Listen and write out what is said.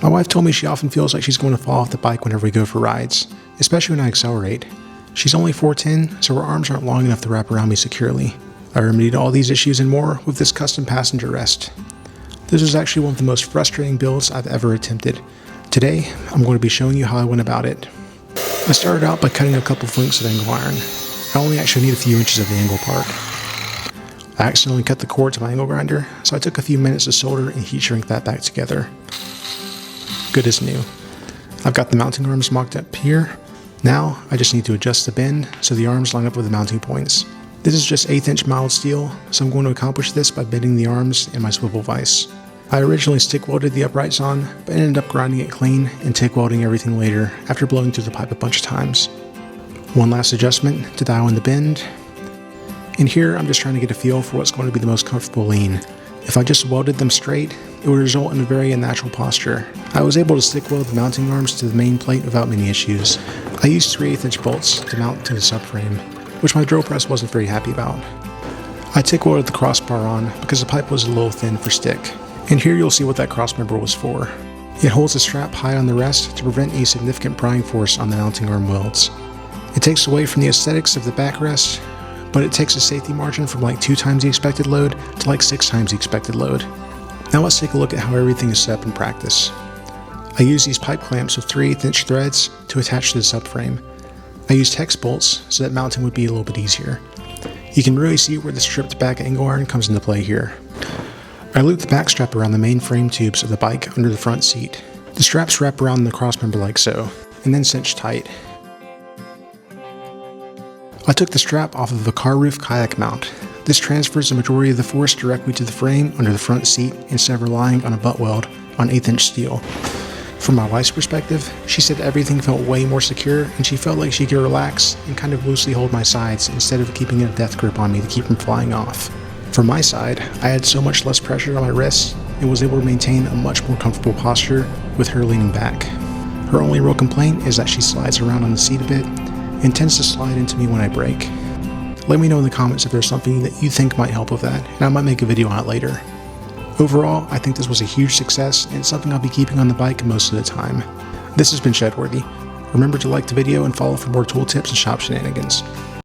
My wife told me she often feels like she's going to fall off the bike whenever we go for rides, especially when I accelerate. She's only 4'10", so her arms aren't long enough to wrap around me securely. I remedied all these issues and more with this custom passenger rest. This was actually one of the most frustrating builds I've ever attempted. Today, I'm going to be showing you how I went about it. I started out by cutting a couple of lengths of angle iron. I only actually need a few inches of the angle part. I accidentally cut the cord to my angle grinder, so I took a few minutes to solder and heat shrink that back together. Good as new. I've got the mounting arms mocked up here. Now, I just need to adjust the bend so the arms line up with the mounting points. This is just 1/8 inch mild steel, so I'm going to accomplish this by bending the arms in my swivel vise. I originally stick welded the uprights on, but ended up grinding it clean and TIG welding everything later after blowing through the pipe a bunch of times. One last adjustment to dial in the bend. And here I'm just trying to get a feel for what's going to be the most comfortable lean. If I just welded them straight, it would result in a very unnatural posture. I was able to stick weld the mounting arms to the main plate without many issues. I used 3/8 inch bolts to mount to the subframe, which my drill press wasn't very happy about. I TIG welded the crossbar on because the pipe was a little thin for stick. And here you'll see what that cross member was for. It holds the strap high on the rest to prevent any significant prying force on the mounting arm welds. It takes away from the aesthetics of the backrest, but it takes a safety margin from like 2 times the expected load to like 6 times the expected load. Now let's take a look at how everything is set up in practice. I use these pipe clamps with 3/8 inch threads to attach to the subframe. I used hex bolts so that mounting would be a little bit easier. You can really see where the stripped back angle iron comes into play here. I looped the back strap around the main frame tubes of the bike under the front seat. The straps wrap around the crossmember like so, and then cinch tight. I took the strap off of a car roof kayak mount. This transfers the majority of the force directly to the frame under the front seat instead of relying on a butt weld on 1/8 inch steel. From my wife's perspective, she said everything felt way more secure and she felt like she could relax and kind of loosely hold my sides instead of keeping a death grip on me to keep from flying off. From my side, I had so much less pressure on my wrists and was able to maintain a much more comfortable posture with her leaning back. Her only real complaint is that she slides around on the seat a bit and tends to slide into me when I brake. Let me know in the comments if there's something that you think might help with that, and I might make a video on it later. Overall, I think this was a huge success and something I'll be keeping on the bike most of the time. This has been Shedworthy. Remember to like the video and follow for more tool tips and shop shenanigans.